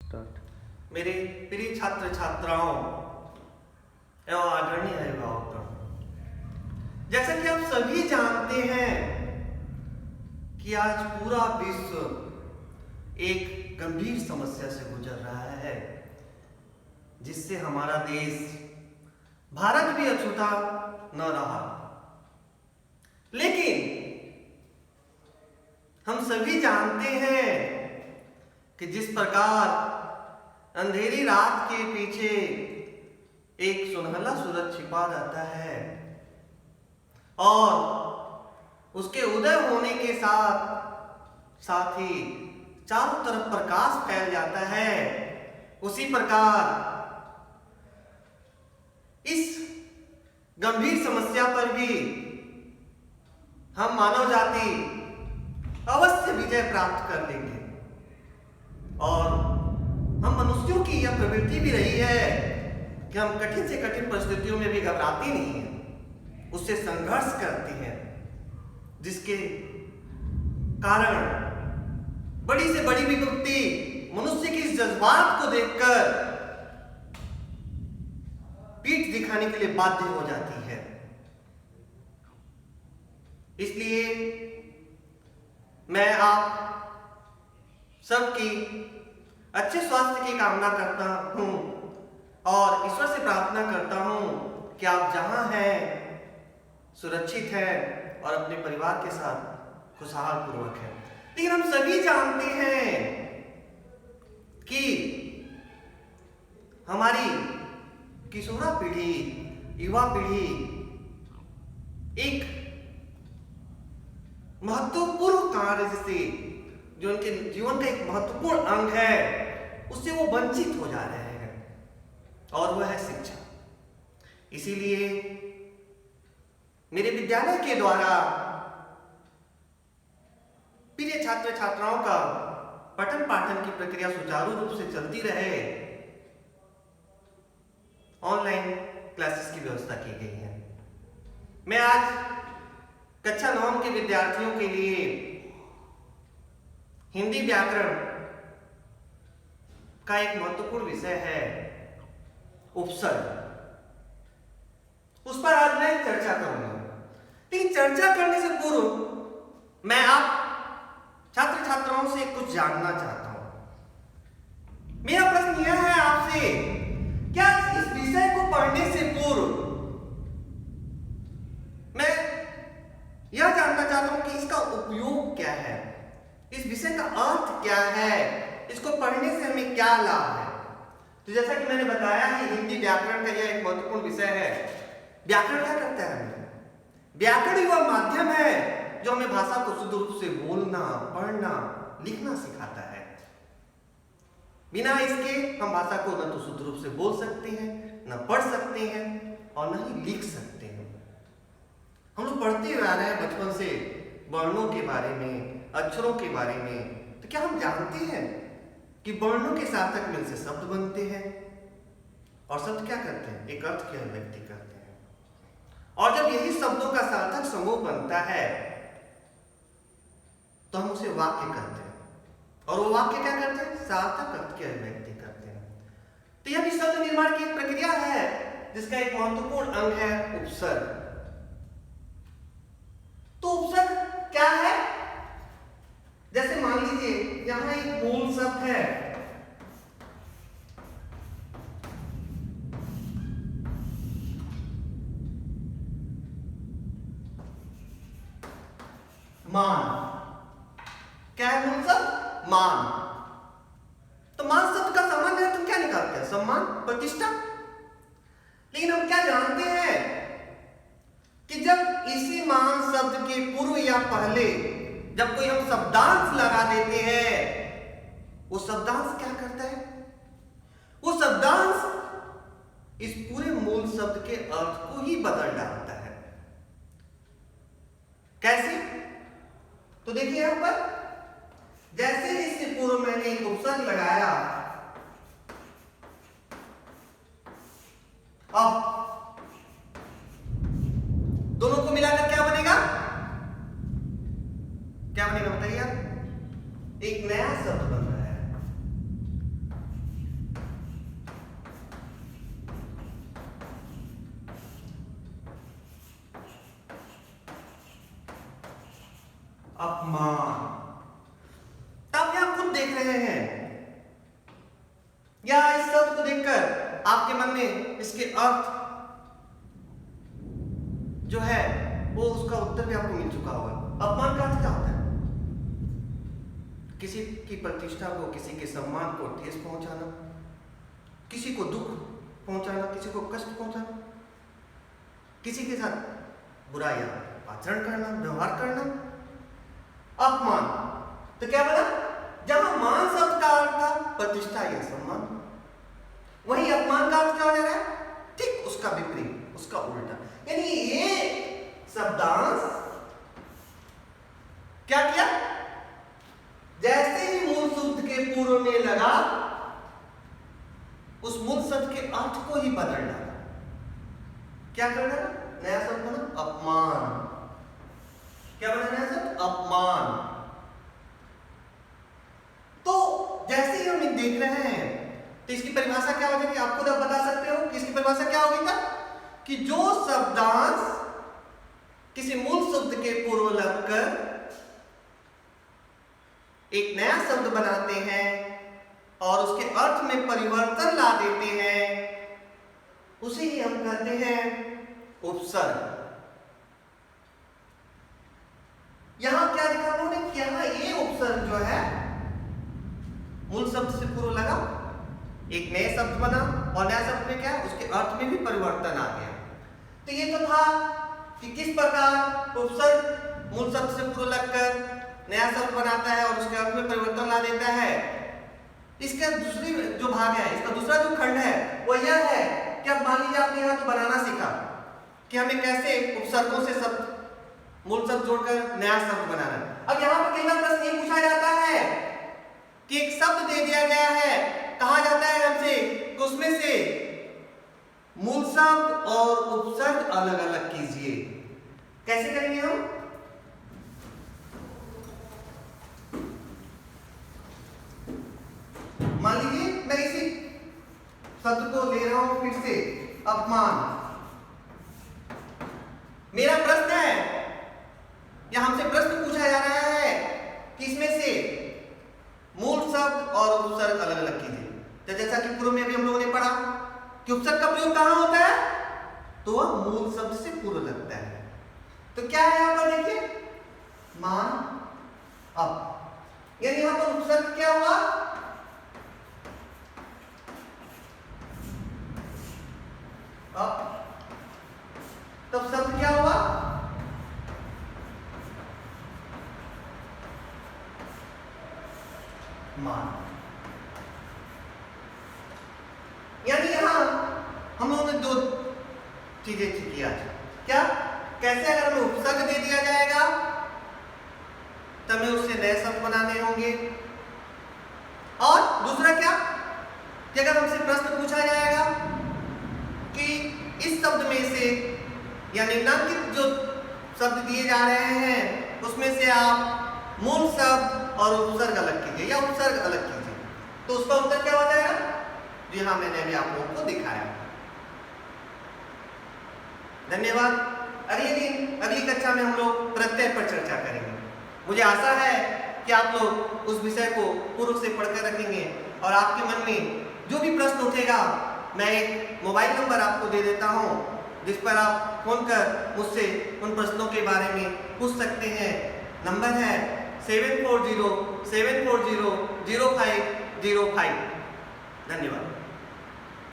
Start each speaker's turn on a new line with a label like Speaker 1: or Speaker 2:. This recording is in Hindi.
Speaker 1: स्टार्ट।
Speaker 2: मेरे प्रिय छात्र छात्राओं एवं आदरणीय अभिभावकों, जैसा कि आप सभी जानते हैं कि आज पूरा विश्व एक गंभीर समस्या से गुजर रहा है, जिससे हमारा देश भारत भी अछूता न रहा। लेकिन हम सभी जानते हैं कि जिस प्रकार अंधेरी रात के पीछे एक सुनहला सूरज छिपा रहता है और उसके उदय होने के साथ ही चारों तरफ प्रकाश फैल जाता है, उसी प्रकार इस गंभीर समस्या पर भी हम मानव जाति अवश्य विजय प्राप्त कर लेंगे। और हम मनुष्यों की यह प्रवृत्ति भी रही है कि हम कठिन से कठिन परिस्थितियों में भी घबराती नहीं है, उससे संघर्ष करती हैं, जिसके कारण बड़ी से बड़ी विपत्ति मनुष्य की इस जज्बात को देखकर पीठ दिखाने के लिए बाध्य हो जाती है। इसलिए मैं आप सबकी अच्छे स्वास्थ्य की कामना करता हूं और ईश्वर से प्रार्थना करता हूं कि आप जहां हैं सुरक्षित हैं और अपने परिवार के साथ खुशहाल पूर्वक हैं। लेकिन हम सभी जानते हैं कि हमारी किशोरा पीढ़ी, युवा पीढ़ी एक महत्वपूर्ण कार्य से, जो उनके जीवन का एक महत्वपूर्ण अंग है, उससे वो वंचित हो जा रहे हैं, और वह है शिक्षा। इसीलिए मेरे विद्यालय के द्वारा प्रिय छात्र छात्राओं का पठन पाठन की प्रक्रिया सुचारू रूप से चलती रहे, ऑनलाइन क्लासेस की व्यवस्था की गई है। मैं आज कक्षा 9 के विद्यार्थियों के लिए हिंदी व्याकरण का एक महत्वपूर्ण विषय है उपसर्ग, उस पर आज मैं चर्चा करूंगा। लेकिन चर्चा करने से पूर्व मैं आप छात्र छात्राओं से कुछ जानना चाहता हूं। मेरा प्रश्न यह है आपसे, क्या इस विषय को पढ़ने से पूर्व मैं यह जानना चाहता हूं कि इसका उपयोग क्या है, इस विषय का अर्थ क्या है, इसको पढ़ने से हमें क्या लाभ है। तो जैसा कि मैंने बताया कि हिंदी व्याकरण का यह एक महत्वपूर्ण विषय है। व्याकरण क्या करता है हमें? व्याकरण वह माध्यम है जो हमें भाषा को शुद्ध रूप से बोलना, पढ़ना, लिखना सिखाता है। बिना इसके हम भाषा को न तो शुद्ध रूप से बोल सकते हैं, न पढ़ सकते हैं और न ही लिख सकते हैं। हम लोग पढ़ते आ रहे हैं बचपन से वर्णों के बारे में, अक्षरों के बारे में। तो क्या हम जानते हैं कि वर्णों के सार्थक मिल से शब्द बनते हैं, और शब्द क्या करते हैं? एक अर्थ की अभिव्यक्ति करते हैं। और जब यही शब्दों का सार्थक समूह बनता है तो हम उसे वाक्य कहते हैं, और वो वाक्य क्या करते हैं? सार्थक अर्थ की अभिव्यक्ति करते हैं। तो यह भी शब्द निर्माण की एक प्रक्रिया है, जिसका एक महत्वपूर्ण अंग है उपसर्ग। तो उपसर्ग क्या है? जैसे मान लीजिए यहां एक मूल शब्द है, मान। क्या है मूल शब्द? मान। तो मान शब्द का सामान्य अर्थ क्या निकालते हैं? सम्मान, प्रतिष्ठा। लेकिन हम क्या जानते हैं कि जब इसी मान शब्द के पूर्व या पहले जब कोई हम शब्दांश लगा देते हैं, वो शब्दांश क्या करता है? वो शब्दांश इस पूरे मूल शब्द के अर्थ को ही बदल डालता है। कैसे? तो देखिए यहां पर, जैसे इससे पूर्व मैंने एक उपसर्ग लगाया, अब दोनों को मिलाकर क्या बनेगा? क्या बनेगा बताइए आप? एक नया शब्द बन रहा है। अपमान। आप यहां खुद देख रहे हैं या इस शब्द को देखकर आपके मन में इसके अर्थ जो है वो उसका उत्तर भी आपको मिल चुका होगा। अपमान का अर्थ क्या होता है? किसी की प्रतिष्ठा को, किसी के सम्मान को ठेस पहुंचाना, किसी को दुख पहुंचाना, किसी को कष्ट पहुंचाना, किसी के साथ बुरा या आचरण करना, व्यवहार करना, अपमान। तो क्या बोला? जहां मान शब्द का अर्थ था प्रतिष्ठा या सम्मान, वही अपमान का अर्थ क्या हो जा रहा है? ठीक उसका विपरीत, उसका उल्टा। यानी ये शब्दांश क्या किया? जैसे ही मूल शब्द के पूर्व में लगा, उस मूल शब्द के अर्थ को ही बदल डाला। क्या कर डाला? नया शब्द बना अपमान। क्या बना नया शब्द? अपमान। तो जैसे ही हम देख रहे हैं तो इसकी परिभाषा क्या हो जाएगी? आप खुद आप बता सकते हो कि इसकी परिभाषा क्या होगी? था कि जो शब्दांश किसी मूल शब्द के पूर्व लगकर एक नया शब्द बनाते हैं और उसके अर्थ में परिवर्तन ला देते हैं, उसे ही हम कहते हैं उपसर्ग। यहां क्या लिखा उन्होंने? यहां ये उपसर्ग जो है मूल शब्द से पूर्व लगा, एक नया शब्द बना और नया शब्द में क्या है? उसके अर्थ में भी परिवर्तन आ गया। तो ये तो था कि किस प्रकार उपसर्ग मूल शब्द से पूर्व लगकर नया शब्द बनाता है और उसके अर्थ में परिवर्तन ला देता है। इसका दूसरी जो भाग है, इसका दूसरा जो खंड है वो यह है कि अब मान लीजिए आपने यहाँ तो बनाना सीखा कि हमें कैसे उपसर्गों से शब्द मूल शब्द जोड़कर नया शब्द बनाना। अब यहाँ पर कई बार प्रश्न ये पूछा जाता है कि एक शब्द दे दिया गया है, कहा जाता है हमसे कि उसमें से मूल शब्द और उपसर्ग अलग अलग कीजिए। कैसे करेंगे हम? मान लीजिए मैं इसी शब्द को ले रहा हूं फिर से, अपमान। मेरा प्रश्न है या हमसे प्रश्न पूछा जा रहा है कि इसमें से मूल शब्द और उपसर्ग अलग अलग कीजिए। तो जैसा कि पूर्व में अभी हम लोगों ने पढ़ा कि उपसर्ग का प्रयोग कहां होता है? तो वह मूल शब्द से पूर्व लगता है। तो क्या है यहां पर देखिए, मान अब, यानी यहां पर उपसर्ग क्या हुआ? अब तब शब्द क्या हुआ? मान। यानी यहां हम लोगों ने दो चीजें सीखी आज। क्या? कैसे अगर हमें उपसर्ग दे दिया जाएगा तो हमें उससे नए शब्द बनाने होंगे, और दूसरा क्या कि अगर हमसे प्रश्न पूछा जाएगा कि इस शब्द में से या निम्नलिखित जो शब्द दिए जा रहे हैं उसमें से आप मूल शब्द और उपसर्ग अलग कीजिए या उपसर्ग अलग कीजिए, तो उसका उत्तर क्या हो जाएगा? जी हाँ, मैंने अभी आप लोगों को दिखाया। धन्यवाद। अगले दिन अगली कक्षा में हम लोग प्रत्यय पर चर्चा करेंगे। मुझे आशा है कि आप लोग उस विषय को पूर्व से पढ़कर रखेंगे और आपके मन में जो भी प्रश्न उठेगा, मैं एक मोबाइल नंबर आपको दे देता हूं जिस पर आप फोन कर मुझसे उन प्रश्नों के बारे में पूछ सकते हैं। नंबर है 7407400505। धन्यवाद।